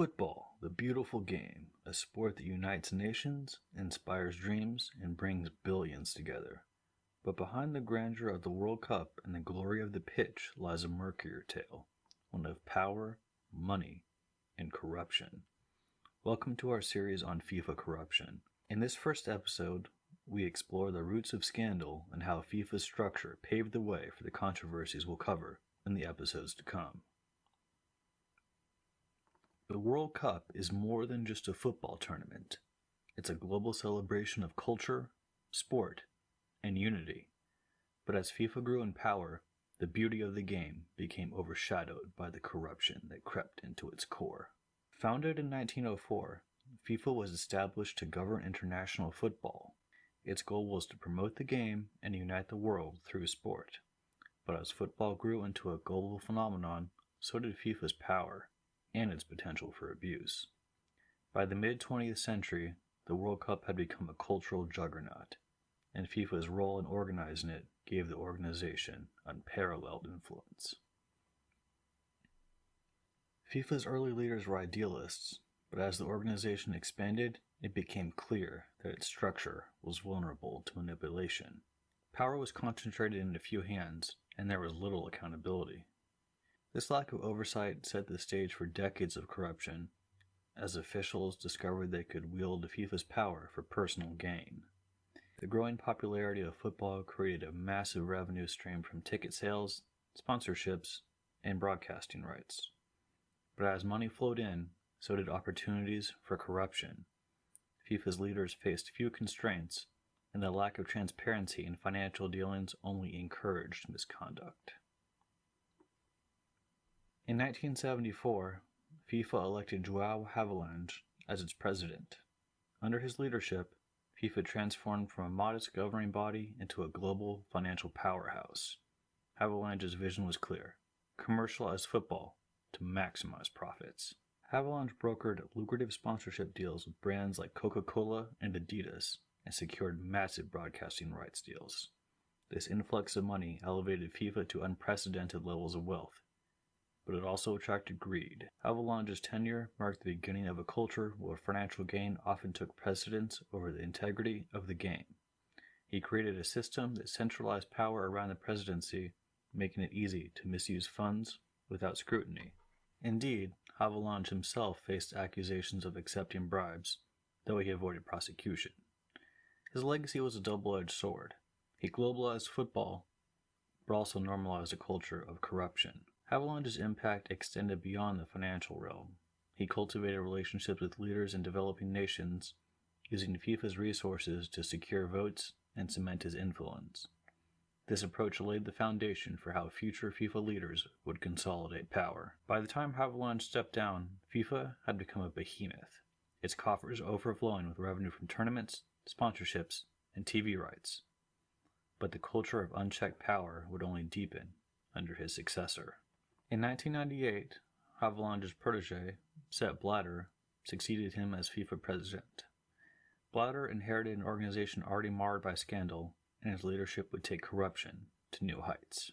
Football, the beautiful game, a sport that unites nations, inspires dreams, and brings billions together. But behind the grandeur of the World Cup and the glory of the pitch lies a murkier tale, one of power, money, and corruption. Welcome to our series on FIFA corruption. In this first episode, we explore the roots of scandal and how FIFA's structure paved the way for the controversies we'll cover in the episodes to come. The World Cup is more than just a football tournament. It's a global celebration of culture, sport, and unity. But as FIFA grew in power, the beauty of the game became overshadowed by the corruption that crept into its core. Founded in 1904, FIFA was established to govern international football. Its goal was to promote the game and unite the world through sport. But as football grew into a global phenomenon, so did FIFA's power and its potential for abuse. By the mid-20th century, the World Cup had become a cultural juggernaut, and FIFA's role in organizing it gave the organization unparalleled influence. FIFA's early leaders were idealists, but as the organization expanded, it became clear that its structure was vulnerable to manipulation. Power was concentrated in a few hands, and there was little accountability. This lack of oversight set the stage for decades of corruption, as officials discovered they could wield FIFA's power for personal gain. The growing popularity of football created a massive revenue stream from ticket sales, sponsorships, and broadcasting rights. But as money flowed in, so did opportunities for corruption. FIFA's leaders faced few constraints, and the lack of transparency in financial dealings only encouraged misconduct. In 1974, FIFA elected João Havelange as its president. Under his leadership, FIFA transformed from a modest governing body into a global financial powerhouse. Havelange's vision was clear: commercialize football to maximize profits. Havelange brokered lucrative sponsorship deals with brands like Coca-Cola and Adidas and secured massive broadcasting rights deals. This influx of money elevated FIFA to unprecedented levels of wealth, but it also attracted greed. Havelange's tenure marked the beginning of a culture where financial gain often took precedence over the integrity of the game. He created a system that centralized power around the presidency, making it easy to misuse funds without scrutiny. Indeed, Havelange himself faced accusations of accepting bribes, though he avoided prosecution. His legacy was a double-edged sword. He globalized football, but also normalized a culture of corruption. Havelange's impact extended beyond the financial realm. He cultivated relationships with leaders in developing nations, using FIFA's resources to secure votes and cement his influence. This approach laid the foundation for how future FIFA leaders would consolidate power. By the time Havelange stepped down, FIFA had become a behemoth, its coffers overflowing with revenue from tournaments, sponsorships, and TV rights. But the culture of unchecked power would only deepen under his successor. In 1998, Havelange's protege, Sepp Blatter, succeeded him as FIFA president. Blatter inherited an organization already marred by scandal, and his leadership would take corruption to new heights.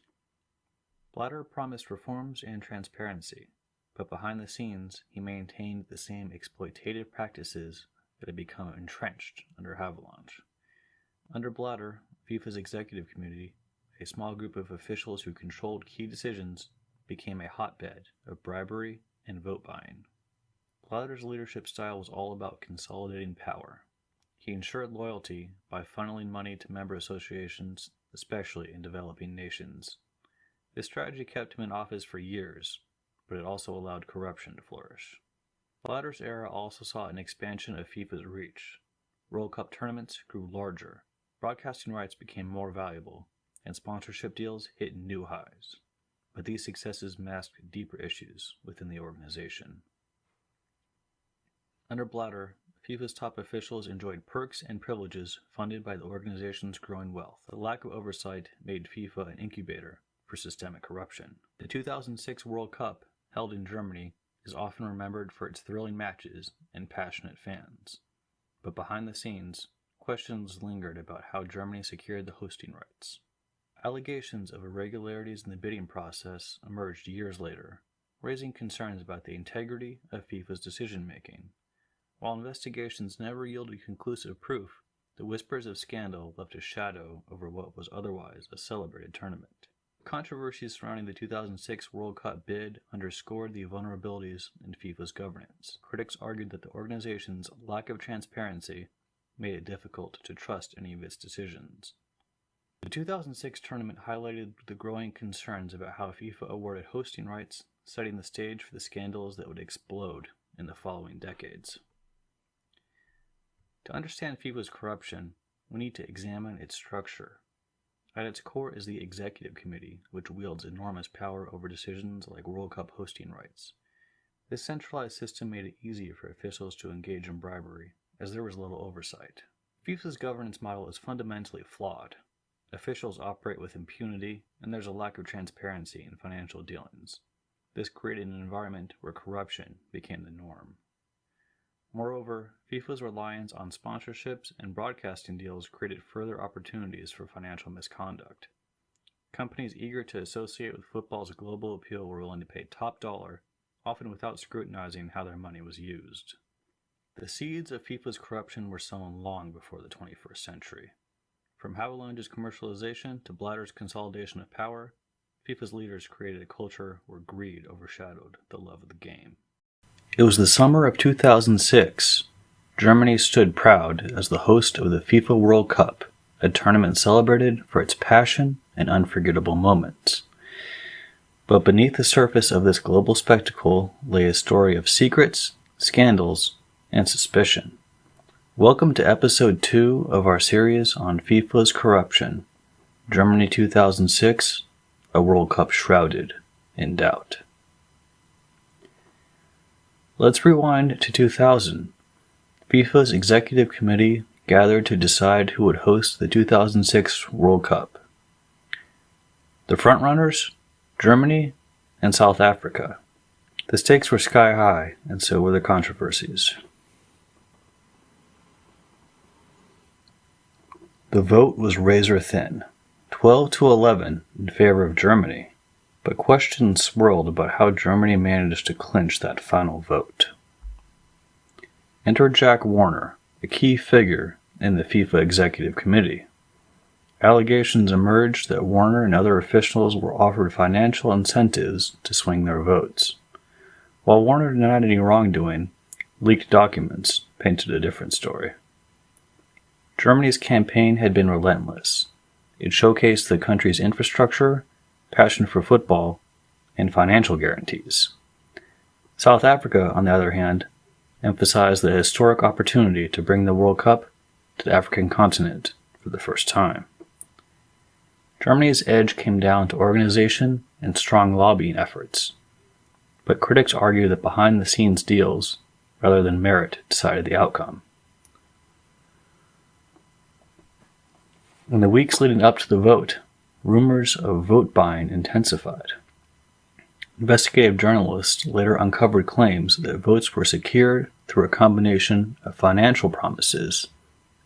Blatter promised reforms and transparency, but behind the scenes he maintained the same exploitative practices that had become entrenched under Havelange. Under Blatter, FIFA's executive committee, a small group of officials who controlled key decisions, became a hotbed of bribery and vote buying. Blatter's leadership style was all about consolidating power. He ensured loyalty by funneling money to member associations, especially in developing nations. This strategy kept him in office for years, but it also allowed corruption to flourish. Blatter's era also saw an expansion of FIFA's reach. World Cup tournaments grew larger, broadcasting rights became more valuable, and sponsorship deals hit new highs. But these successes masked deeper issues within the organization. Under Blatter, FIFA's top officials enjoyed perks and privileges funded by the organization's growing wealth. The lack of oversight made FIFA an incubator for systemic corruption. The 2006 World Cup, held in Germany, is often remembered for its thrilling matches and passionate fans. But behind the scenes, questions lingered about how Germany secured the hosting rights. Allegations of irregularities in the bidding process emerged years later, raising concerns about the integrity of FIFA's decision-making. While investigations never yielded conclusive proof, the whispers of scandal left a shadow over what was otherwise a celebrated tournament. Controversies surrounding the 2006 World Cup bid underscored the vulnerabilities in FIFA's governance. Critics argued that the organization's lack of transparency made it difficult to trust any of its decisions. The 2006 tournament highlighted the growing concerns about how FIFA awarded hosting rights, setting the stage for the scandals that would explode in the following decades. To understand FIFA's corruption, we need to examine its structure. At its core is the Executive Committee, which wields enormous power over decisions like World Cup hosting rights. This centralized system made it easier for officials to engage in bribery, as there was little oversight. FIFA's governance model is fundamentally flawed. Officials operate with impunity, and there's a lack of transparency in financial dealings. This created an environment where corruption became the norm. Moreover, FIFA's reliance on sponsorships and broadcasting deals created further opportunities for financial misconduct. Companies eager to associate with football's global appeal were willing to pay top dollar, often without scrutinizing how their money was used. The seeds of FIFA's corruption were sown long before the 21st century. From Havillange's commercialization to Blatter's consolidation of power, FIFA's leaders created a culture where greed overshadowed the love of the game. It was the summer of 2006. Germany stood proud as the host of the FIFA World Cup, a tournament celebrated for its passion and unforgettable moments. But beneath the surface of this global spectacle lay a story of secrets, scandals, and suspicion. Welcome to episode 2 of our series on FIFA's corruption, Germany 2006, a World Cup shrouded in doubt. Let's rewind to 2000. FIFA's Executive Committee gathered to decide who would host the 2006 World Cup. The frontrunners? Germany and South Africa. The stakes were sky high, and so were the controversies. The vote was razor thin, 12-11 in favor of Germany, but questions swirled about how Germany managed to clinch that final vote. Enter Jack Warner, a key figure in the FIFA Executive Committee. Allegations emerged that Warner and other officials were offered financial incentives to swing their votes. While Warner denied any wrongdoing, leaked documents painted a different story. Germany's campaign had been relentless. It showcased the country's infrastructure, passion for football, and financial guarantees. South Africa, on the other hand, emphasized the historic opportunity to bring the World Cup to the African continent for the first time. Germany's edge came down to organization and strong lobbying efforts, but critics argue that behind-the-scenes deals, rather than merit, decided the outcome. In the weeks leading up to the vote, rumors of vote buying intensified. Investigative journalists later uncovered claims that votes were secured through a combination of financial promises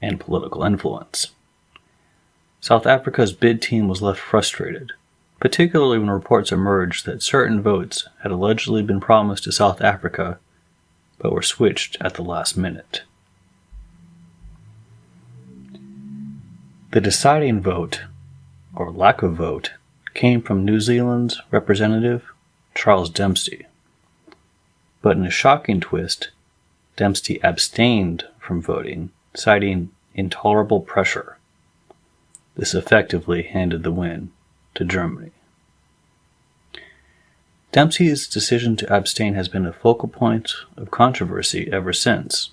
and political influence. South Africa's bid team was left frustrated, particularly when reports emerged that certain votes had allegedly been promised to South Africa but were switched at the last minute. The deciding vote, or lack of vote, came from New Zealand's representative, Charles Dempsey. But in a shocking twist, Dempsey abstained from voting, citing intolerable pressure. This effectively handed the win to Germany. Dempsey's decision to abstain has been a focal point of controversy ever since.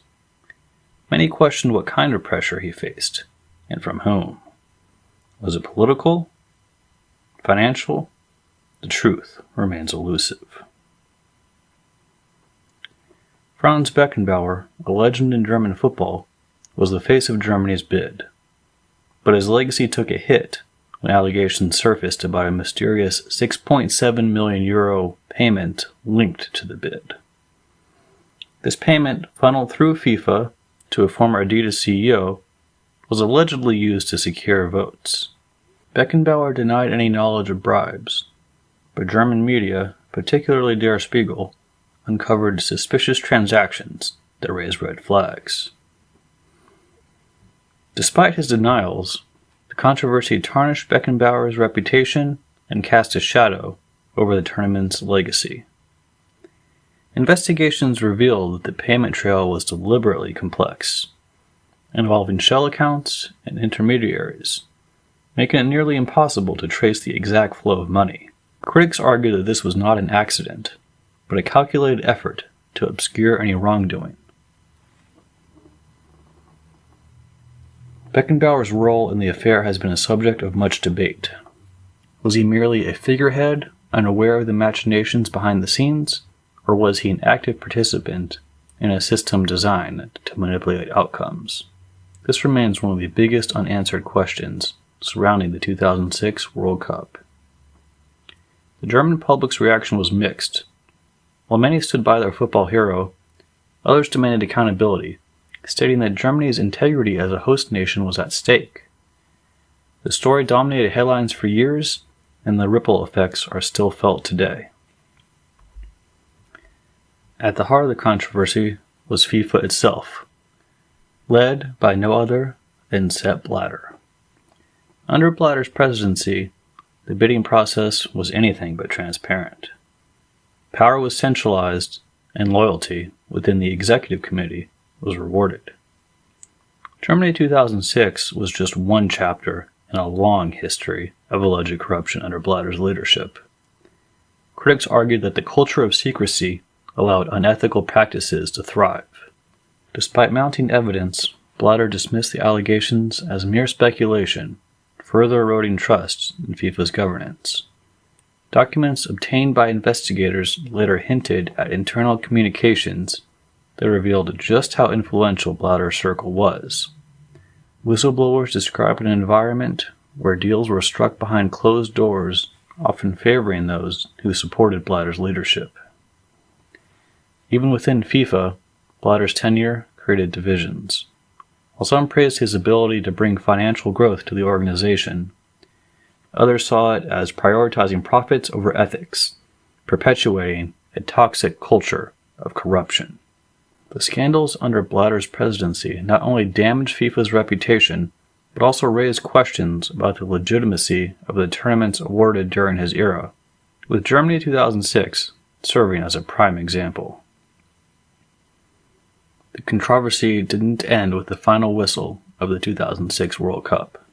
Many questioned what kind of pressure he faced, and from whom. Was it political? Financial? The truth remains elusive. Franz Beckenbauer, a legend in German football, was the face of Germany's bid. But his legacy took a hit when allegations surfaced about a mysterious €6.7 million payment linked to the bid. This payment, funneled through FIFA to a former Adidas CEO, was allegedly used to secure votes. Beckenbauer denied any knowledge of bribes, but German media, particularly Der Spiegel, uncovered suspicious transactions that raised red flags. Despite his denials, the controversy tarnished Beckenbauer's reputation and cast a shadow over the tournament's legacy. Investigations revealed that the payment trail was deliberately complex, involving shell accounts and intermediaries, making it nearly impossible to trace the exact flow of money. Critics argue that this was not an accident, but a calculated effort to obscure any wrongdoing. Beckenbauer's role in the affair has been a subject of much debate. Was he merely a figurehead, unaware of the machinations behind the scenes, or was he an active participant in a system designed to manipulate outcomes? This remains one of the biggest unanswered questions surrounding the 2006 World Cup. The German public's reaction was mixed. While many stood by their football hero, others demanded accountability, stating that Germany's integrity as a host nation was at stake. The story dominated headlines for years, and the ripple effects are still felt today. At the heart of the controversy was FIFA itself, led by no other than Sepp Blatter. Under Blatter's presidency, the bidding process was anything but transparent. Power was centralized, and loyalty within the executive committee was rewarded. Germany 2006 was just one chapter in a long history of alleged corruption under Blatter's leadership. Critics argued that the culture of secrecy allowed unethical practices to thrive. Despite mounting evidence, Blatter dismissed the allegations as mere speculation, further eroding trust in FIFA's governance. Documents obtained by investigators later hinted at internal communications that revealed just how influential Blatter's circle was. Whistleblowers described an environment where deals were struck behind closed doors, often favoring those who supported Blatter's leadership. Even within FIFA, Blatter's tenure created divisions. While some praised his ability to bring financial growth to the organization, others saw it as prioritizing profits over ethics, perpetuating a toxic culture of corruption. The scandals under Blatter's presidency not only damaged FIFA's reputation, but also raised questions about the legitimacy of the tournaments awarded during his era, with Germany 2006 serving as a prime example. The controversy didn't end with the final whistle of the 2006 World Cup.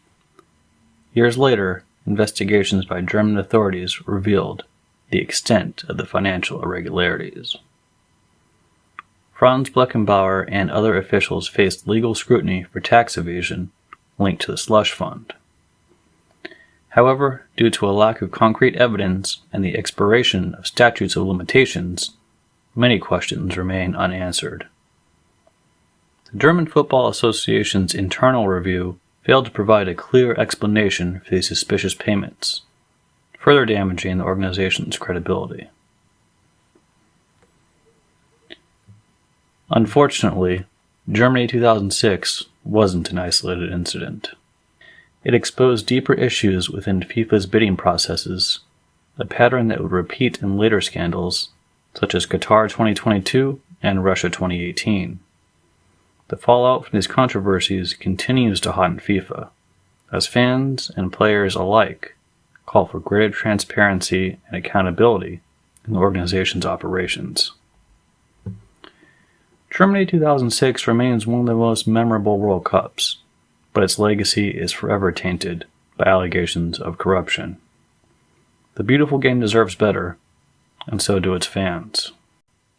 Years later, investigations by German authorities revealed the extent of the financial irregularities. Franz Beckenbauer and other officials faced legal scrutiny for tax evasion linked to the slush fund. However, due to a lack of concrete evidence and the expiration of statutes of limitations, many questions remain unanswered. The German Football Association's internal review failed to provide a clear explanation for these suspicious payments, further damaging the organization's credibility. Unfortunately, Germany 2006 wasn't an isolated incident. It exposed deeper issues within FIFA's bidding processes, a pattern that would repeat in later scandals, such as Qatar 2022 and Russia 2018. The fallout from these controversies continues to haunt FIFA, as fans and players alike call for greater transparency and accountability in the organization's operations. Germany 2006 remains one of the most memorable World Cups, but its legacy is forever tainted by allegations of corruption. The beautiful game deserves better, and so do its fans.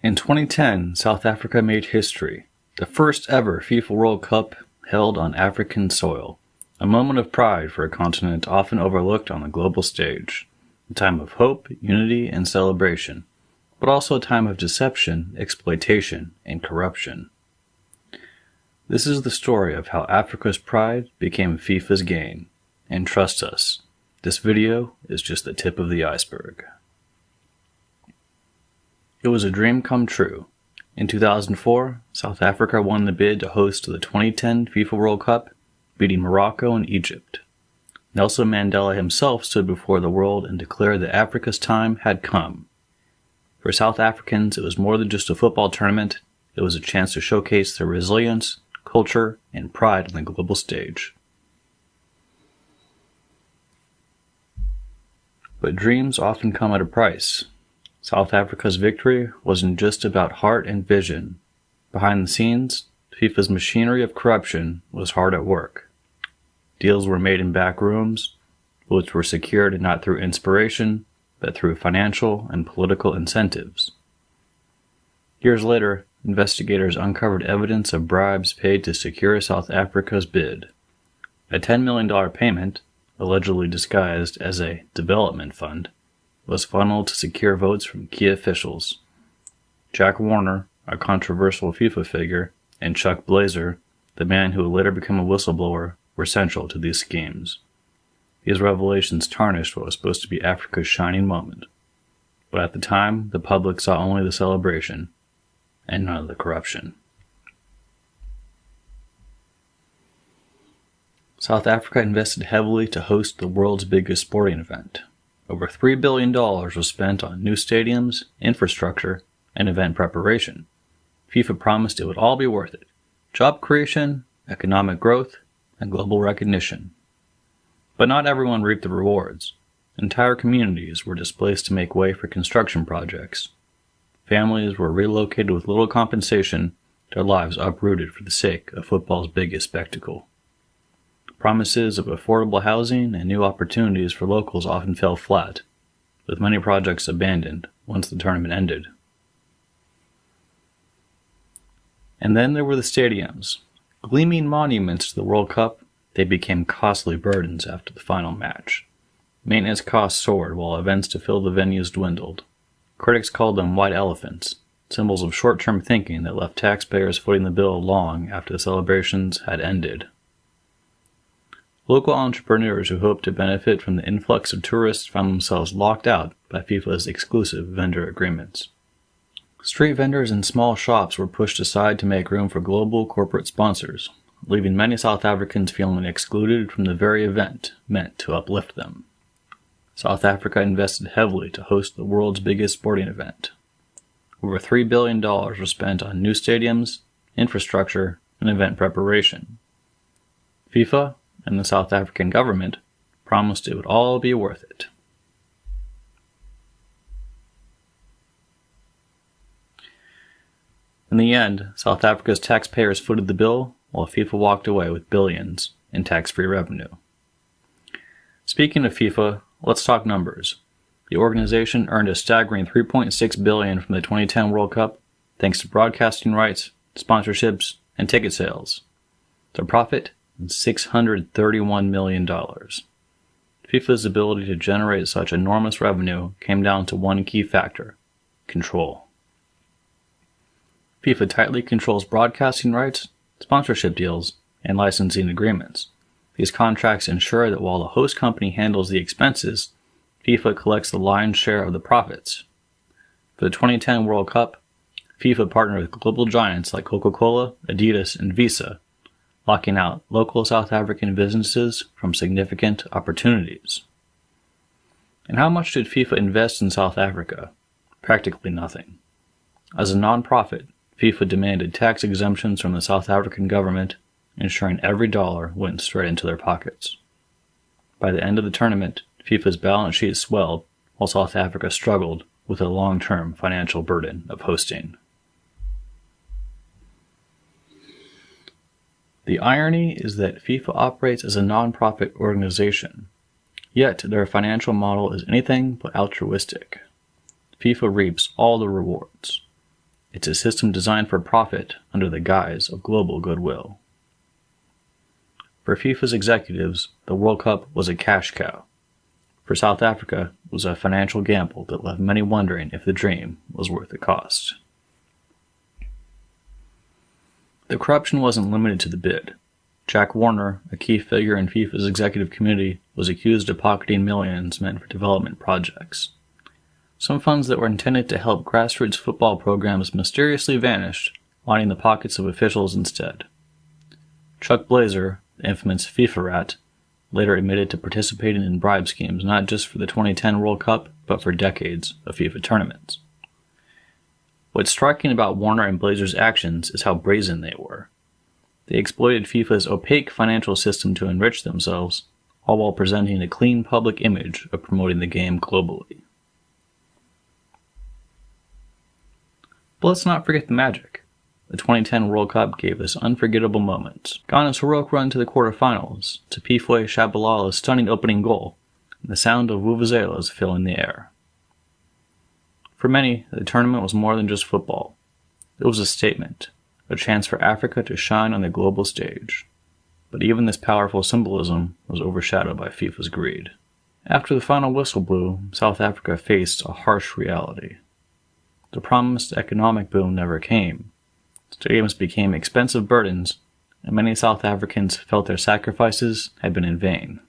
In 2010, South Africa made history, the first ever FIFA World Cup held on African soil, a moment of pride for a continent often overlooked on the global stage, a time of hope, unity, and celebration, but also a time of deception, exploitation, and corruption. This is the story of how Africa's pride became FIFA's gain, and trust us, this video is just the tip of the iceberg. It was a dream come true. In 2004, South Africa won the bid to host the 2010 FIFA World Cup, beating Morocco and Egypt. Nelson Mandela himself stood before the world and declared that Africa's time had come. For South Africans, it was more than just a football tournament. It was a chance to showcase their resilience, culture, and pride on the global stage. But dreams often come at a price. South Africa's victory wasn't just about heart and vision. Behind the scenes, FIFA's machinery of corruption was hard at work. Deals were made in back rooms, votes were secured not through inspiration, but through financial and political incentives. Years later, investigators uncovered evidence of bribes paid to secure South Africa's bid. A $10 million payment, allegedly disguised as a development fund, was funneled to secure votes from key officials. Jack Warner, a controversial FIFA figure, and Chuck Blazer, the man who would later become a whistleblower, were central to these schemes. These revelations tarnished what was supposed to be Africa's shining moment. But at the time, the public saw only the celebration, and none of the corruption. South Africa invested heavily to host the world's biggest sporting event. Over $3 billion was spent on new stadiums, infrastructure, and event preparation. FIFA promised it would all be worth it: job creation, economic growth, and global recognition. But not everyone reaped the rewards. Entire communities were displaced to make way for construction projects. Families were relocated with little compensation, their lives uprooted for the sake of football's biggest spectacle. Promises of affordable housing and new opportunities for locals often fell flat, with many projects abandoned once the tournament ended. And then there were the stadiums. Gleaming monuments to the World Cup, they became costly burdens after the final match. Maintenance costs soared while events to fill the venues dwindled. Critics called them white elephants, symbols of short-term thinking that left taxpayers footing the bill long after the celebrations had ended. Local entrepreneurs who hoped to benefit from the influx of tourists found themselves locked out by FIFA's exclusive vendor agreements. Street vendors and small shops were pushed aside to make room for global corporate sponsors, leaving many South Africans feeling excluded from the very event meant to uplift them. South Africa invested heavily to host the world's biggest sporting event. Over $3 billion were spent on new stadiums, infrastructure, and event preparation. FIFA and the South African government promised it would all be worth it. In the end, South Africa's taxpayers footed the bill, while FIFA walked away with billions in tax-free revenue. Speaking of FIFA, let's talk numbers. The organization earned a staggering $3.6 billion from the 2010 World Cup, thanks to broadcasting rights, sponsorships, and ticket sales. Their profit? $631 million. FIFA's ability to generate such enormous revenue came down to one key factor: control. FIFA tightly controls broadcasting rights, sponsorship deals, and licensing agreements. These contracts ensure that while the host company handles the expenses, FIFA collects the lion's share of the profits. For the 2010 World Cup, FIFA partnered with global giants like Coca-Cola, Adidas, and Visa, locking out local South African businesses from significant opportunities. And how much did FIFA invest in South Africa? Practically nothing. As a non-profit, FIFA demanded tax exemptions from the South African government, ensuring every dollar went straight into their pockets. By the end of the tournament, FIFA's balance sheet swelled, while South Africa struggled with a long-term financial burden of hosting. The irony is that FIFA operates as a non-profit organization, yet their financial model is anything but altruistic. FIFA reaps all the rewards. It's a system designed for profit under the guise of global goodwill. For FIFA's executives, the World Cup was a cash cow. For South Africa, it was a financial gamble that left many wondering if the dream was worth the cost. The corruption wasn't limited to the bid. Jack Warner, a key figure in FIFA's executive committee, was accused of pocketing millions meant for development projects. Some funds that were intended to help grassroots football programs mysteriously vanished, lining the pockets of officials instead. Chuck Blazer, the infamous FIFA rat, later admitted to participating in bribe schemes not just for the 2010 World Cup, but for decades of FIFA tournaments. What's striking about Warner and Blazer's actions is how brazen they were. They exploited FIFA's opaque financial system to enrich themselves, all while presenting a clean public image of promoting the game globally. But let's not forget the magic. The 2010 World Cup gave us unforgettable moments. Ghana's heroic run to the quarterfinals, to Pifwe Shabalala's stunning opening goal, and the sound of vuvuzelas filling the air. For many, the tournament was more than just football. It was a statement, a chance for Africa to shine on the global stage. But even this powerful symbolism was overshadowed by FIFA's greed. After the final whistle blew, South Africa faced a harsh reality. The promised economic boom never came. Stadiums became expensive burdens, and many South Africans felt their sacrifices had been in vain.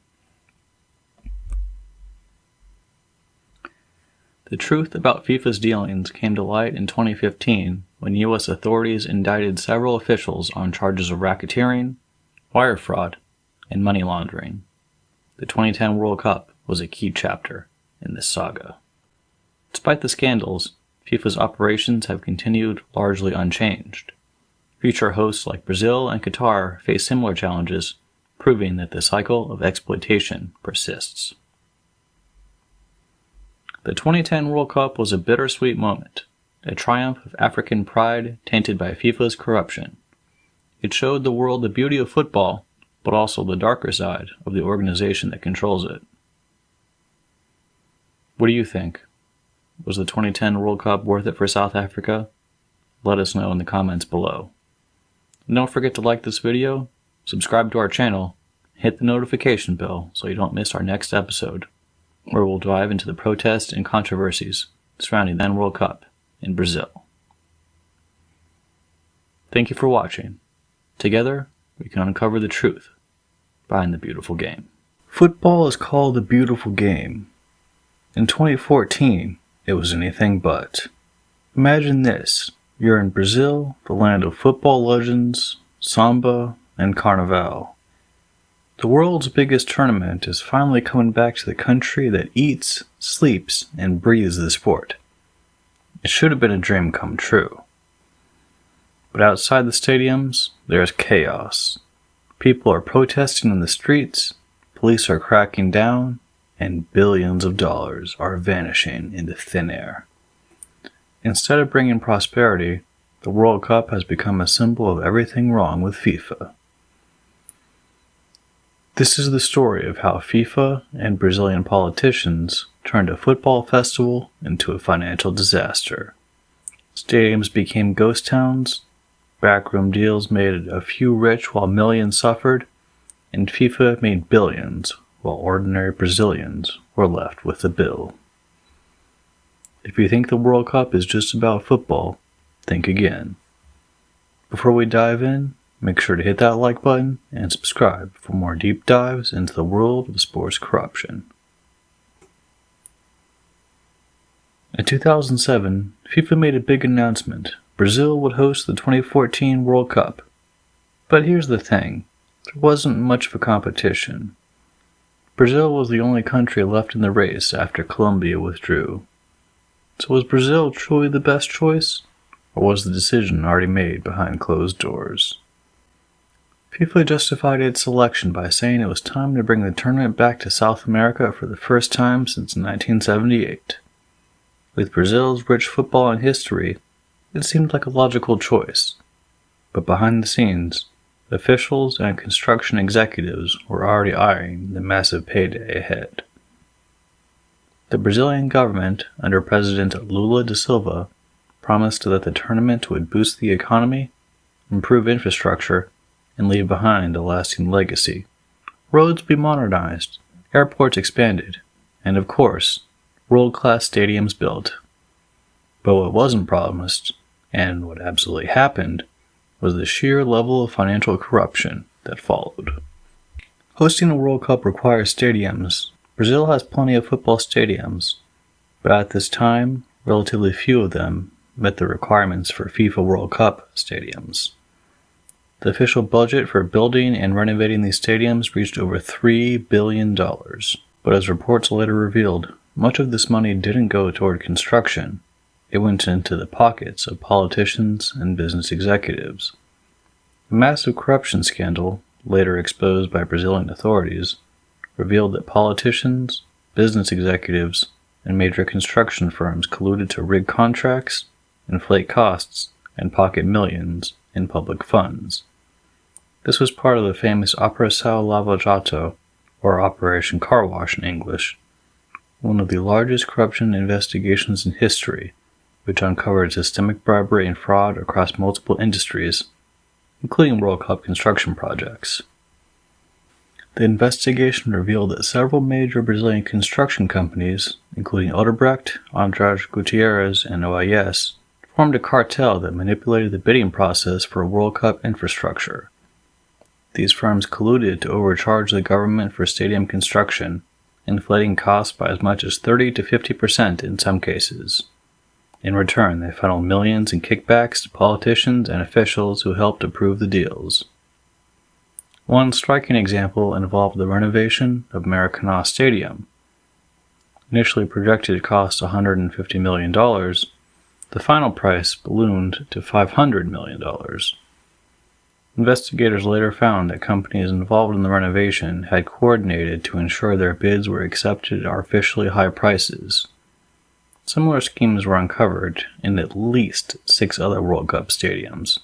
The truth about FIFA's dealings came to light in 2015 when U.S. authorities indicted several officials on charges of racketeering, wire fraud, and money laundering. The 2010 World Cup was a key chapter in this saga. Despite the scandals, FIFA's operations have continued largely unchanged. Future hosts like Brazil and Qatar face similar challenges, proving that the cycle of exploitation persists. The 2010 World Cup was a bittersweet moment, a triumph of African pride tainted by FIFA's corruption. It showed the world the beauty of football, but also the darker side of the organization that controls it. What do you think? Was the 2010 World Cup worth it for South Africa? Let us know in the comments below. And don't forget to like this video, subscribe to our channel, hit the notification bell so you don't miss our next episode, where we'll dive into the protests and controversies surrounding the then World Cup in Brazil. Thank you for watching. Together, we can uncover the truth behind the beautiful game. Football is called the beautiful game. In 2014, it was anything but. Imagine this. You're in Brazil, the land of football legends, samba, and carnival. The world's biggest tournament is finally coming back to the country that eats, sleeps, and breathes the sport. It should have been a dream come true. But outside the stadiums, there's chaos. People are protesting in the streets, police are cracking down, and billions of dollars are vanishing into thin air. Instead of bringing prosperity, the World Cup has become a symbol of everything wrong with FIFA. This is the story of how FIFA and Brazilian politicians turned a football festival into a financial disaster. Stadiums became ghost towns, backroom deals made a few rich while millions suffered, and FIFA made billions while ordinary Brazilians were left with the bill. If you think the World Cup is just about football, think again. Before we dive in, make sure to hit that like button and subscribe for more deep dives into the world of sports corruption. In 2007, FIFA made a big announcement. Brazil would host the 2014 World Cup. But here's the thing, there wasn't much of a competition. Brazil was the only country left in the race after Colombia withdrew. So was Brazil truly the best choice, or was the decision already made behind closed doors? FIFA justified its selection by saying it was time to bring the tournament back to South America for the first time since 1978. With Brazil's rich football and history, it seemed like a logical choice. But behind the scenes, officials and construction executives were already eyeing the massive payday ahead. The Brazilian government, under President Lula da Silva, promised that the tournament would boost the economy, improve infrastructure, and leave behind a lasting legacy. Roads would be modernized, airports expanded, and of course, world-class stadiums built. But what wasn't promised, and what absolutely happened, was the sheer level of financial corruption that followed. Hosting a World Cup requires stadiums. Brazil has plenty of football stadiums, but at this time, relatively few of them met the requirements for FIFA World Cup stadiums. The official budget for building and renovating these stadiums reached over $3 billion, but as reports later revealed, much of this money didn't go toward construction, It went into the pockets of politicians and business executives. The massive corruption scandal, later exposed by Brazilian authorities, revealed that politicians, business executives, and major construction firms colluded to rig contracts, inflate costs, and pocket millions in public funds. This was part of the famous Operação Lava Jato, or Operation Car Wash in English, one of the largest corruption investigations in history, which uncovered systemic bribery and fraud across multiple industries, including World Cup construction projects. The investigation revealed that several major Brazilian construction companies, including Odebrecht, Andrade Gutierrez, and OAS, formed a cartel that manipulated the bidding process for World Cup infrastructure. These firms colluded to overcharge the government for stadium construction, inflating costs by as much as 30 to 50% in some cases. In return, they funneled millions in kickbacks to politicians and officials who helped approve the deals. One striking example involved the renovation of Maracanã Stadium. Initially projected to cost $150 million, the final price ballooned to $500 million. Investigators later found that companies involved in the renovation had coordinated to ensure their bids were accepted at artificially high prices. Similar schemes were uncovered in at least 6 other World Cup stadiums,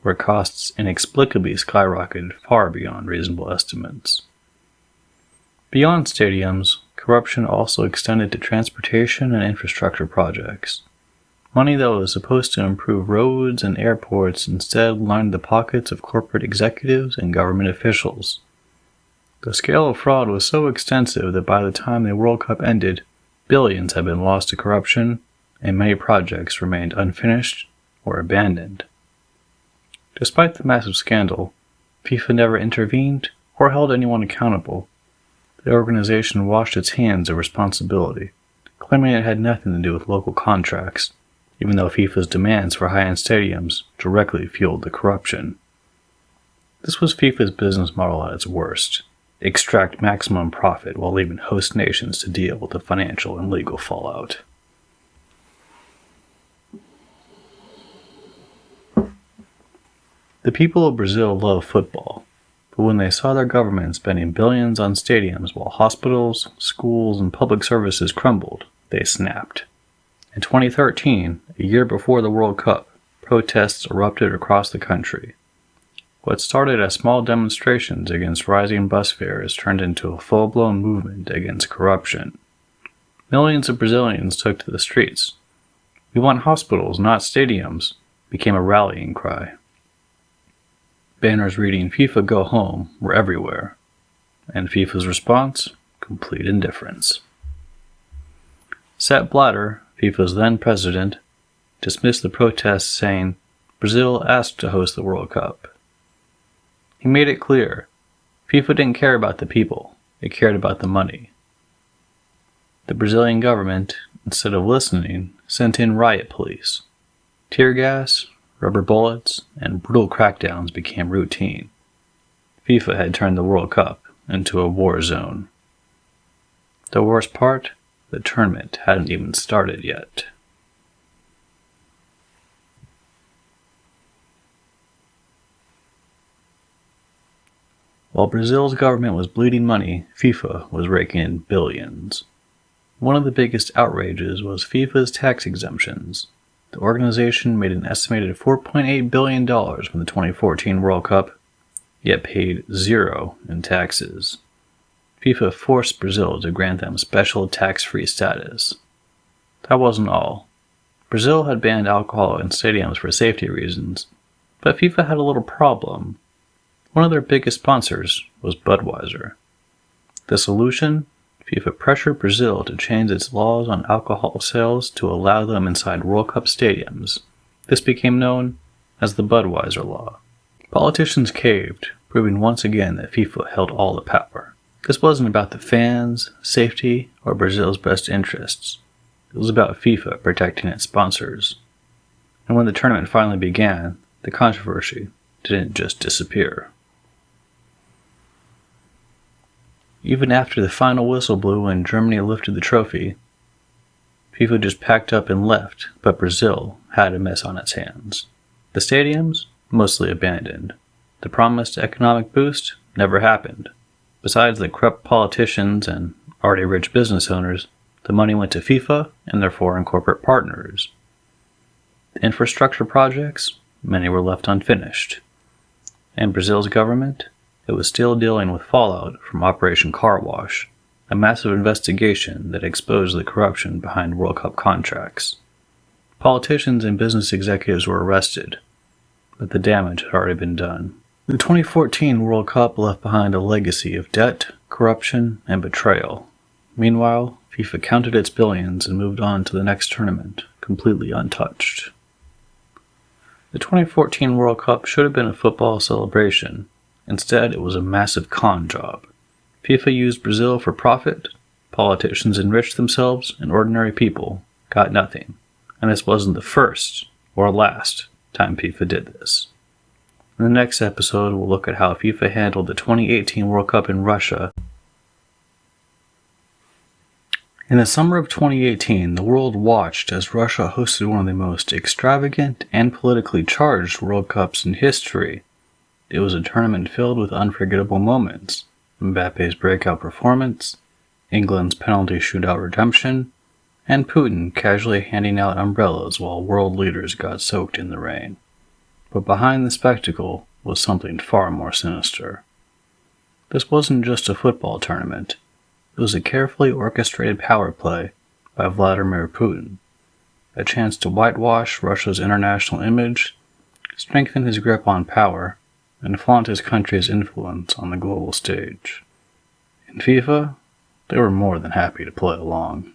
where costs inexplicably skyrocketed far beyond reasonable estimates. Beyond stadiums, corruption also extended to transportation and infrastructure projects. Money that was supposed to improve roads and airports instead lined the pockets of corporate executives and government officials. The scale of fraud was so extensive that by the time the World Cup ended, billions had been lost to corruption, and many projects remained unfinished or abandoned. Despite the massive scandal, FIFA never intervened or held anyone accountable. The organization washed its hands of responsibility, claiming it had nothing to do with local contracts, even though FIFA's demands for high-end stadiums directly fueled the corruption. This was FIFA's business model at its worst: extract maximum profit while leaving host nations to deal with the financial and legal fallout. The people of Brazil love football, but when they saw their government spending billions on stadiums while hospitals, schools, and public services crumbled, they snapped. In 2013, a year before the World Cup, protests erupted across the country. What started as small demonstrations against rising bus fares turned into a full-blown movement against corruption. Millions of Brazilians took to the streets. "We want hospitals, not stadiums," became a rallying cry. Banners reading "FIFA Go Home" were everywhere, and FIFA's response? Complete indifference. Sepp Blatter, FIFA's then president, dismissed the protests, saying, "Brazil asked to host the World Cup." He made it clear, FIFA didn't care about the people, it cared about the money. The Brazilian government, instead of listening, sent in riot police. Tear gas, rubber bullets, and brutal crackdowns became routine. FIFA had turned the World Cup into a war zone. The worst part? The tournament hadn't even started yet. While Brazil's government was bleeding money, FIFA was raking in billions. One of the biggest outrages was FIFA's tax exemptions. The organization made an estimated $4.8 billion from the 2014 World Cup, yet paid zero in taxes. FIFA forced Brazil to grant them special tax-free status. That wasn't all. Brazil had banned alcohol in stadiums for safety reasons, but FIFA had a little problem. One of their biggest sponsors was Budweiser. The solution? FIFA pressured Brazil to change its laws on alcohol sales to allow them inside World Cup stadiums. This became known as the Budweiser Law. Politicians caved, proving once again that FIFA held all the power. This wasn't about the fans, safety, or Brazil's best interests. It was about FIFA protecting its sponsors. And when the tournament finally began, the controversy didn't just disappear. Even after the final whistle blew and Germany lifted the trophy, FIFA just packed up and left, but Brazil had a mess on its hands. The stadiums? Mostly abandoned. The promised economic boost? Never happened. Besides the corrupt politicians and already rich business owners, the money went to FIFA and their foreign corporate partners. The infrastructure projects? Many were left unfinished. And Brazil's government? It was still dealing with fallout from Operation Car Wash, a massive investigation that exposed the corruption behind World Cup contracts. Politicians and business executives were arrested, but the damage had already been done. The 2014 World Cup left behind a legacy of debt, corruption, and betrayal. Meanwhile, FIFA counted its billions and moved on to the next tournament, completely untouched. The 2014 World Cup should have been a football celebration. Instead, it was a massive con job. FIFA used Brazil for profit, politicians enriched themselves, and ordinary people got nothing. And this wasn't the first or last time FIFA did this. In the next episode, we'll look at how FIFA handled the 2018 World Cup in Russia. In the summer of 2018, the world watched as Russia hosted one of the most extravagant and politically charged World Cups in history. It was a tournament filled with unforgettable moments. Mbappe's breakout performance, England's penalty shootout redemption, and Putin casually handing out umbrellas while world leaders got soaked in the rain. But behind the spectacle was something far more sinister. This wasn't just a football tournament. It was a carefully orchestrated power play by Vladimir Putin, a chance to whitewash Russia's international image, strengthen his grip on power, and flaunt his country's influence on the global stage. In FIFA, they were more than happy to play along.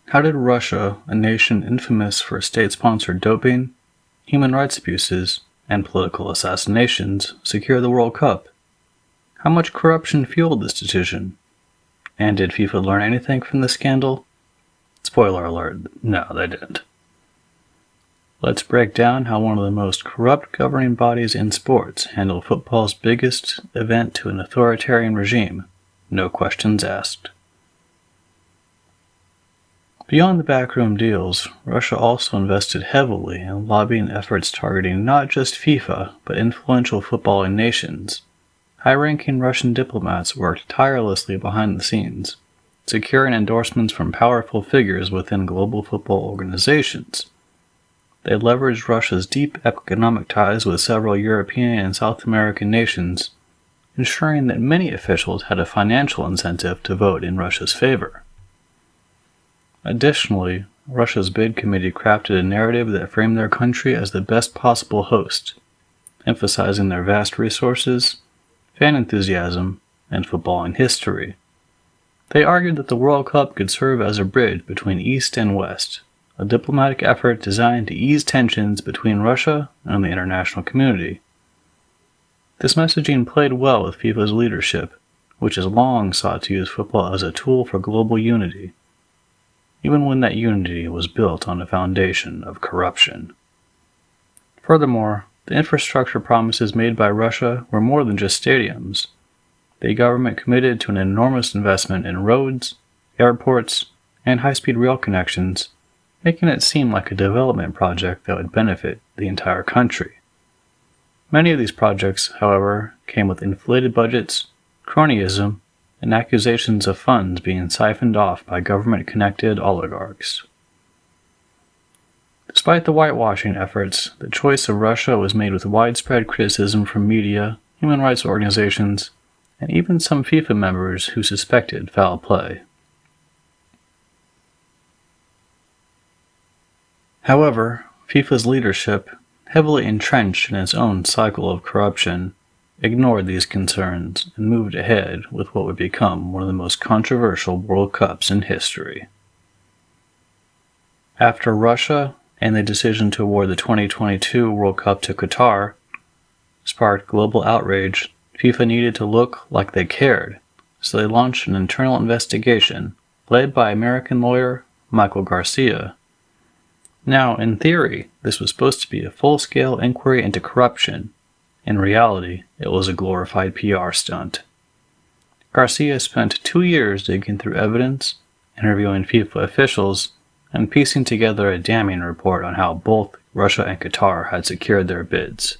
How did Russia, a nation infamous for state-sponsored doping, human rights abuses, and political assassinations, secure the World Cup? How much corruption fueled this decision? And did FIFA learn anything from the scandal? Spoiler alert, no, they didn't. Let's break down how one of the most corrupt governing bodies in sports handled football's biggest event to an authoritarian regime, no questions asked. Beyond the backroom deals, Russia also invested heavily in lobbying efforts targeting not just FIFA, but influential footballing nations. High-ranking Russian diplomats worked tirelessly behind the scenes, securing endorsements from powerful figures within global football organizations. They leveraged Russia's deep economic ties with several European and South American nations, ensuring that many officials had a financial incentive to vote in Russia's favor. Additionally, Russia's bid committee crafted a narrative that framed their country as the best possible host, emphasizing their vast resources, fan enthusiasm, and footballing history. They argued that the World Cup could serve as a bridge between East and West, a diplomatic effort designed to ease tensions between Russia and the international community. This messaging played well with FIFA's leadership, which has long sought to use football as a tool for global unity, even when that unity was built on a foundation of corruption. Furthermore, the infrastructure promises made by Russia were more than just stadiums. The government committed to an enormous investment in roads, airports, and high-speed rail connections, making it seem like a development project that would benefit the entire country. Many of these projects, however, came with inflated budgets, cronyism, and accusations of funds being siphoned off by government-connected oligarchs. Despite the whitewashing efforts, the choice of Russia was made with widespread criticism from media, human rights organizations, and even some FIFA members who suspected foul play. However, FIFA's leadership, heavily entrenched in its own cycle of corruption, ignored these concerns and moved ahead with what would become one of the most controversial World Cups in history. After Russia and the decision to award the 2022 World Cup to Qatar sparked global outrage, FIFA needed to look like they cared, so they launched an internal investigation led by American lawyer Michael Garcia. Now, in theory, this was supposed to be a full-scale inquiry into corruption. In reality, it was a glorified PR stunt. Garcia spent 2 years digging through evidence, interviewing FIFA officials, and piecing together a damning report on how both Russia and Qatar had secured their bids.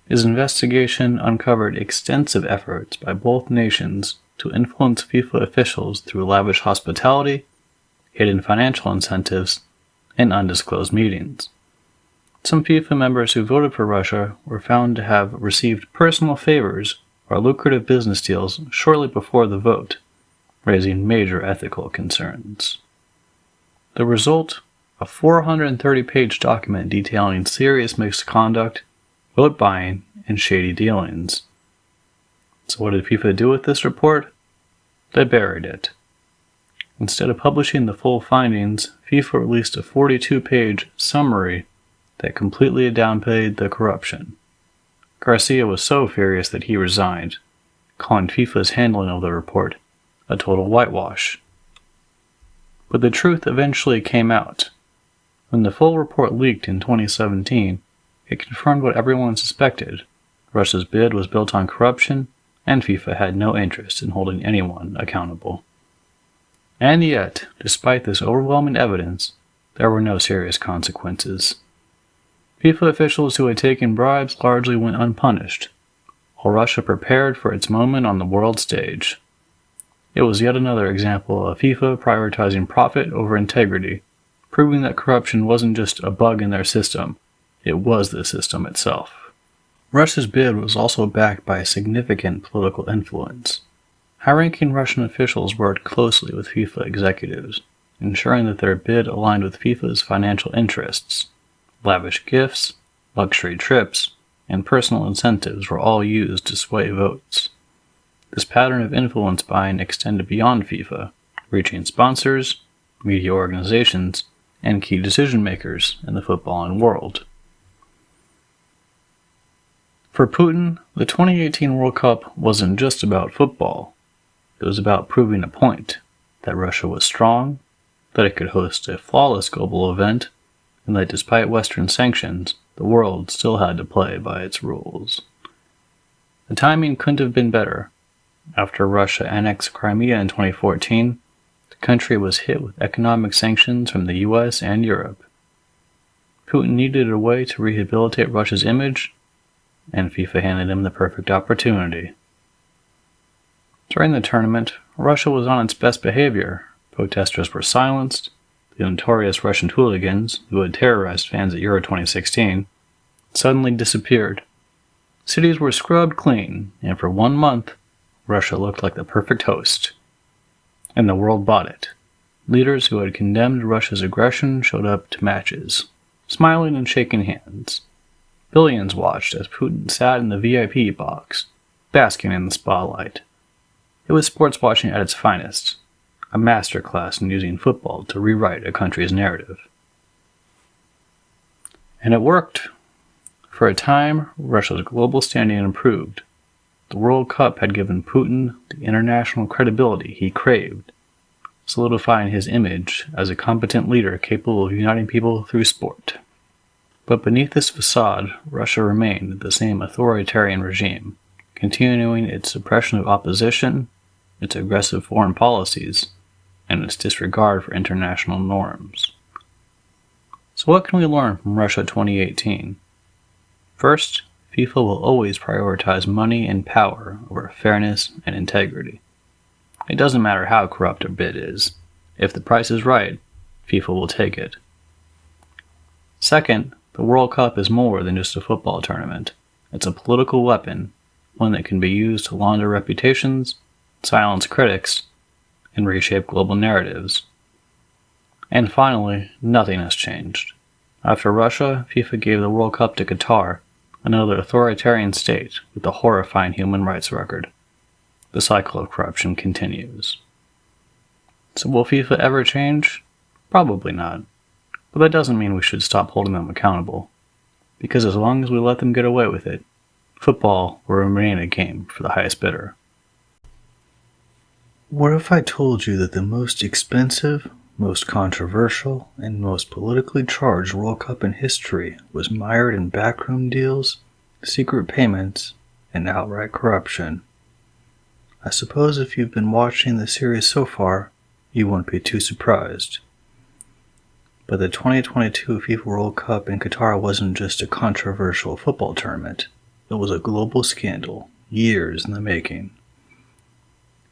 His investigation uncovered extensive efforts by both nations to influence FIFA officials through lavish hospitality, hidden financial incentives, and undisclosed meetings. Some FIFA members who voted for Russia were found to have received personal favors or lucrative business deals shortly before the vote, raising major ethical concerns. The result, a 430-page document detailing serious misconduct, vote buying, and shady dealings. So what did FIFA do with this report? They buried it. Instead of publishing the full findings, FIFA released a 42-page summary that completely downplayed the corruption. Garcia was so furious that he resigned, calling FIFA's handling of the report a total whitewash. But the truth eventually came out. When the full report leaked in 2017, it confirmed what everyone suspected. Russia's bid was built on corruption, and FIFA had no interest in holding anyone accountable. And yet, despite this overwhelming evidence, there were no serious consequences. FIFA officials who had taken bribes largely went unpunished, while Russia prepared for its moment on the world stage. It was yet another example of FIFA prioritizing profit over integrity, proving that corruption wasn't just a bug in their system, it was the system itself. Russia's bid was also backed by significant political influence. High-ranking Russian officials worked closely with FIFA executives, ensuring that their bid aligned with FIFA's financial interests. Lavish gifts, luxury trips, and personal incentives were all used to sway votes. This pattern of influence buying extended beyond FIFA, reaching sponsors, media organizations, and key decision-makers in the footballing world. For Putin, the 2018 World Cup wasn't just about football. It was about proving a point, that Russia was strong, that it could host a flawless global event, and that despite Western sanctions, the world still had to play by its rules. The timing couldn't have been better. After Russia annexed Crimea in 2014, the country was hit with economic sanctions from the US and Europe. Putin needed a way to rehabilitate Russia's image, and FIFA handed him the perfect opportunity. During the tournament, Russia was on its best behavior. Protesters were silenced. The notorious Russian hooligans, who had terrorized fans at Euro 2016, suddenly disappeared. Cities were scrubbed clean, and for 1 month, Russia looked like the perfect host. And the world bought it. Leaders who had condemned Russia's aggression showed up to matches, smiling and shaking hands. Billions watched as Putin sat in the VIP box, basking in the spotlight. It was sports watching at its finest, a masterclass in using football to rewrite a country's narrative. And it worked. For a time, Russia's global standing improved. The World Cup had given Putin the international credibility he craved, solidifying his image as a competent leader capable of uniting people through sport. But beneath this facade, Russia remained the same authoritarian regime, continuing its suppression of opposition, its aggressive foreign policies, and its disregard for international norms. So what can we learn from Russia 2018? First, FIFA will always prioritize money and power over fairness and integrity. It doesn't matter how corrupt a bid is. If the price is right, FIFA will take it. Second, the World Cup is more than just a football tournament. It's a political weapon, one that can be used to launder reputations, silence critics, and reshape global narratives. And finally, nothing has changed. After Russia, FIFA gave the World Cup to Qatar, another authoritarian state with a horrifying human rights record. The cycle of corruption continues. So will FIFA ever change? Probably not. But that doesn't mean we should stop holding them accountable. Because as long as we let them get away with it, football will remain a game for the highest bidder. What if I told you that the most expensive, most controversial, and most politically charged World Cup in history was mired in backroom deals, secret payments, and outright corruption? I suppose if you've been watching the series so far, you won't be too surprised. But the 2022 FIFA World Cup in Qatar wasn't just a controversial football tournament. It was a global scandal, years in the making.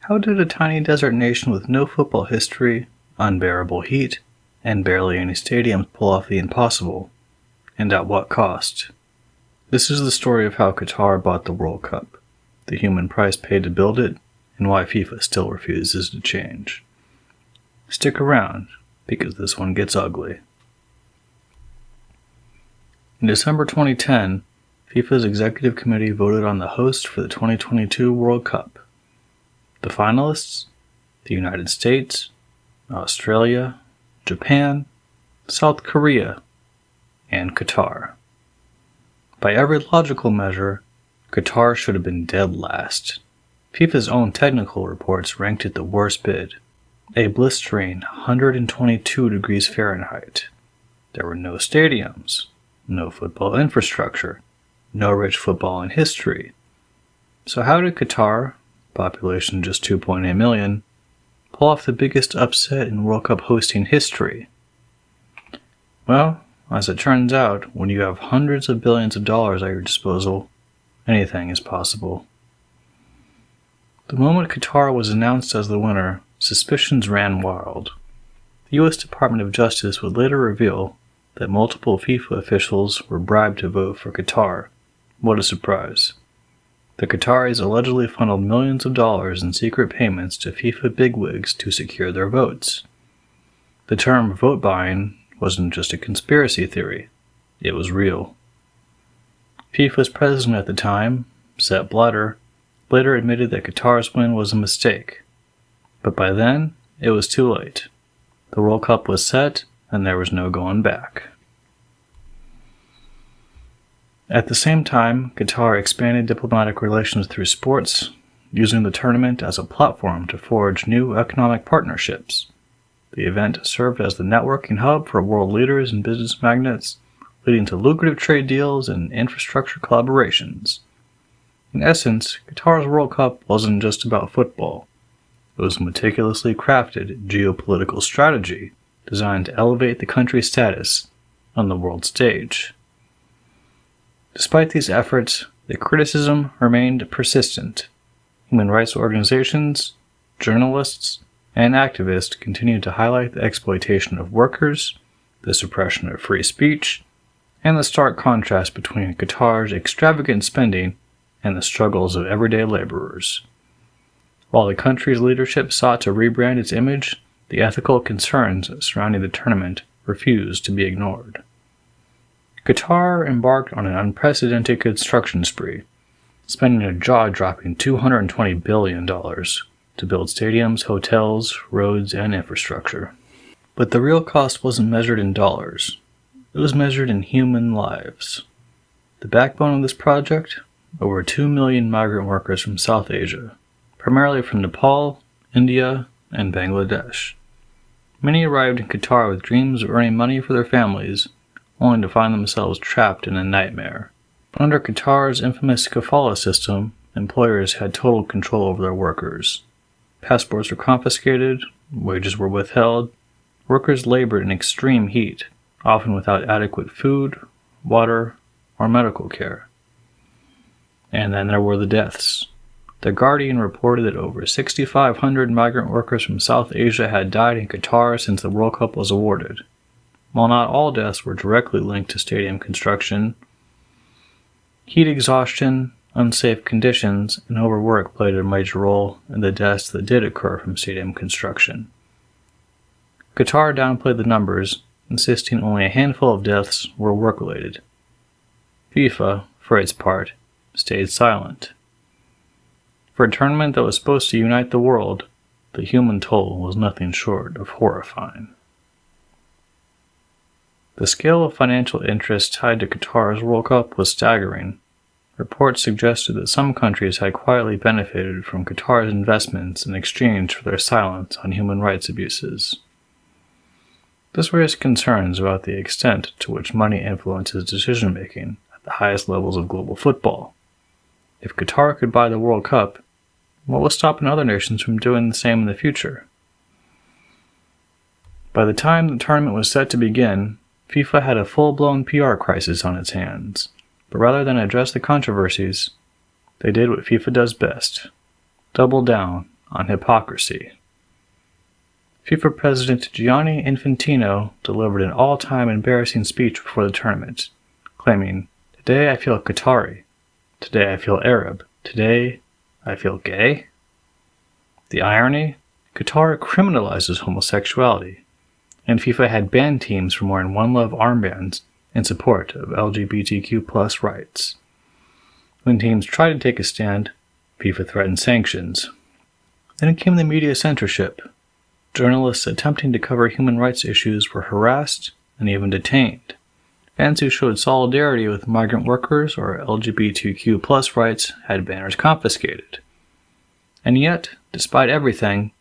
How did a tiny desert nation with no football history, unbearable heat, and barely any stadiums pull off the impossible? And at what cost? This is the story of how Qatar bought the World Cup, the human price paid to build it, and why FIFA still refuses to change. Stick around, because this one gets ugly. In December 2010, FIFA's executive committee voted on the host for the 2022 World Cup. The finalists? The United States, Australia, Japan, South Korea, and Qatar. By every logical measure, Qatar should have been dead last. FIFA's own technical reports ranked it the worst bid, a blistering 122 degrees Fahrenheit. There were no stadiums, no football infrastructure, no rich footballing history. So how did Qatar, population just 2.8 million, pull off the biggest upset in World Cup hosting history? Well, as it turns out, when you have hundreds of billions of dollars at your disposal, anything is possible. The moment Qatar was announced as the winner, suspicions ran wild. The U.S. Department of Justice would later reveal that multiple FIFA officials were bribed to vote for Qatar. What a surprise. The Qataris allegedly funneled millions of dollars in secret payments to FIFA bigwigs to secure their votes. The term vote buying wasn't just a conspiracy theory, it was real. FIFA's president at the time, Sepp Blatter, later admitted that Qatar's win was a mistake. But by then, it was too late. The World Cup was set, and there was no going back. At the same time, Qatar expanded diplomatic relations through sports, using the tournament as a platform to forge new economic partnerships. The event served as the networking hub for world leaders and business magnates, leading to lucrative trade deals and infrastructure collaborations. In essence, Qatar's World Cup wasn't just about football. It was a meticulously crafted geopolitical strategy designed to elevate the country's status on the world stage. Despite these efforts, the criticism remained persistent. Human rights organizations, journalists, and activists continued to highlight the exploitation of workers, the suppression of free speech, and the stark contrast between Qatar's extravagant spending and the struggles of everyday laborers. While the country's leadership sought to rebrand its image, the ethical concerns surrounding the tournament refused to be ignored. Qatar embarked on an unprecedented construction spree, spending a jaw-dropping $220 billion to build stadiums, hotels, roads, and infrastructure. But the real cost wasn't measured in dollars. It was measured in human lives. The backbone of this project? Over 2 million migrant workers from South Asia, primarily from Nepal, India, and Bangladesh. Many arrived in Qatar with dreams of earning money for their families, only to find themselves trapped in a nightmare. Under Qatar's infamous kafala system, employers had total control over their workers. Passports were confiscated, wages were withheld, workers labored in extreme heat, often without adequate food, water, or medical care. And then there were the deaths. The Guardian reported that over 6,500 migrant workers from South Asia had died in Qatar since the World Cup was awarded. While not all deaths were directly linked to stadium construction, heat exhaustion, unsafe conditions, and overwork played a major role in the deaths that did occur from stadium construction. Qatar downplayed the numbers, insisting only a handful of deaths were work-related. FIFA, for its part, stayed silent. For a tournament that was supposed to unite the world, the human toll was nothing short of horrifying. The scale of financial interest tied to Qatar's World Cup was staggering. Reports suggested that some countries had quietly benefited from Qatar's investments in exchange for their silence on human rights abuses. This raised concerns about the extent to which money influences decision-making at the highest levels of global football. If Qatar could buy the World Cup, What was stopping other nations from doing the same in the future? By the time the tournament was set to begin, FIFA had a full-blown PR crisis on its hands, but rather than address the controversies, they did what FIFA does best: double down on hypocrisy. FIFA President Gianni Infantino delivered an all-time embarrassing speech before the tournament, claiming, "Today I feel Qatari. Today I feel Arab. Today I feel gay." The irony? Qatar criminalizes homosexuality, and FIFA had banned teams from wearing One Love armbands in support of LGBTQ+ rights. When teams tried to take a stand, FIFA threatened sanctions. Then came the media censorship. Journalists attempting to cover human rights issues were harassed and even detained. Fans who showed solidarity with migrant workers or LGBTQ+ rights had banners confiscated. And yet, despite everything,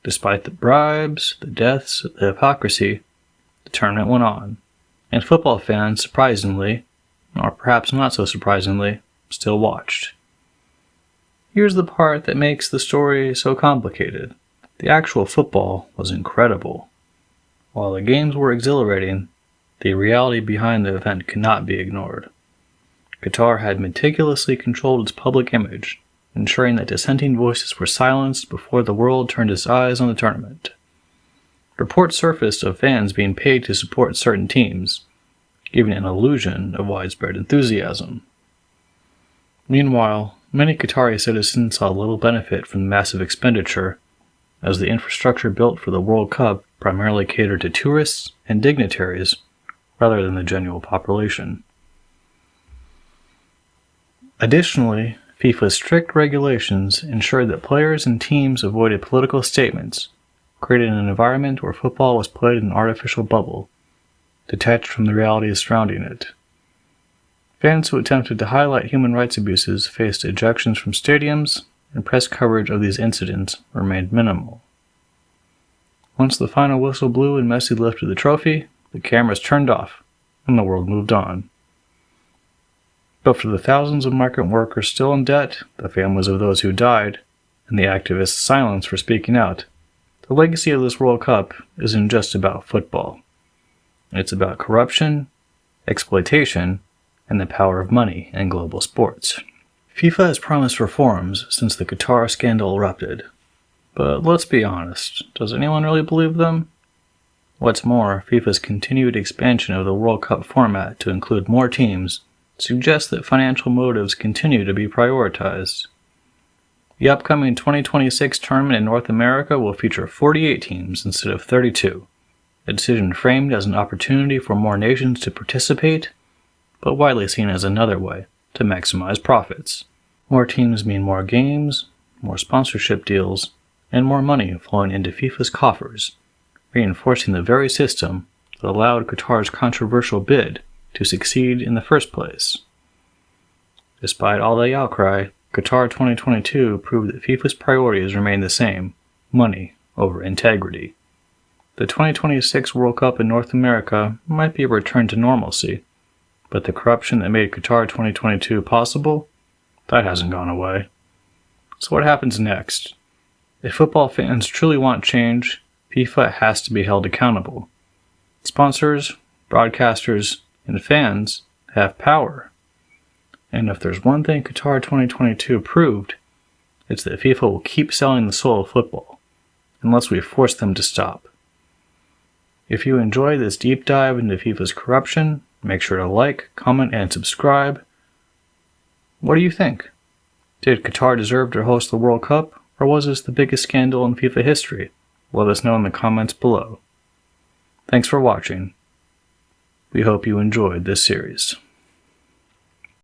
despite the bribes, the deaths, the hypocrisy, the tournament went on, and football fans, surprisingly, or perhaps not so surprisingly, still watched. Here's the part that makes the story so complicated. The actual football was incredible. While the games were exhilarating, the reality behind the event cannot be ignored. Qatar had meticulously controlled its public image, ensuring that dissenting voices were silenced before the world turned its eyes on the tournament. Reports surfaced of fans being paid to support certain teams, giving an illusion of widespread enthusiasm. Meanwhile, many Qatari citizens saw little benefit from the massive expenditure, as the infrastructure built for the World Cup primarily catered to tourists and dignitaries rather than the general population. Additionally, FIFA's strict regulations ensured that players and teams avoided political statements, creating an environment where football was played in an artificial bubble, detached from the realities surrounding it. Fans who attempted to highlight human rights abuses faced ejections from stadiums, and press coverage of these incidents remained minimal. Once the final whistle blew and Messi lifted the trophy, the cameras turned off, and the world moved on. But for the thousands of migrant workers still in debt, the families of those who died, and the activists' silence for speaking out, the legacy of this World Cup isn't just about football. It's about corruption, exploitation, and the power of money in global sports. FIFA has promised reforms since the Qatar scandal erupted. But let's be honest, does anyone really believe them? What's more, FIFA's continued expansion of the World Cup format to include more teams suggests that financial motives continue to be prioritized. The upcoming 2026 tournament in North America will feature 48 teams instead of 32, a decision framed as an opportunity for more nations to participate, but widely seen as another way to maximize profits. More teams mean more games, more sponsorship deals, and more money flowing into FIFA's coffers, reinforcing the very system that allowed Qatar's controversial bid to succeed in the first place. Despite all the outcry, Qatar 2022 proved that FIFA's priorities remain the same: money over integrity. The 2026 World Cup in North America might be a return to normalcy, but the corruption that made Qatar 2022 possible, that hasn't gone away. So what happens next? If football fans truly want change, FIFA has to be held accountable. Sponsors, broadcasters, and fans have power. And if there's one thing Qatar 2022 proved, it's that FIFA will keep selling the soul of football, unless we force them to stop. If you enjoy this deep dive into FIFA's corruption, make sure to like, comment, and subscribe. What do you think? Did Qatar deserve to host the World Cup, or was this the biggest scandal in FIFA history? Let us know in the comments below. Thanks for watching. We hope you enjoyed this series.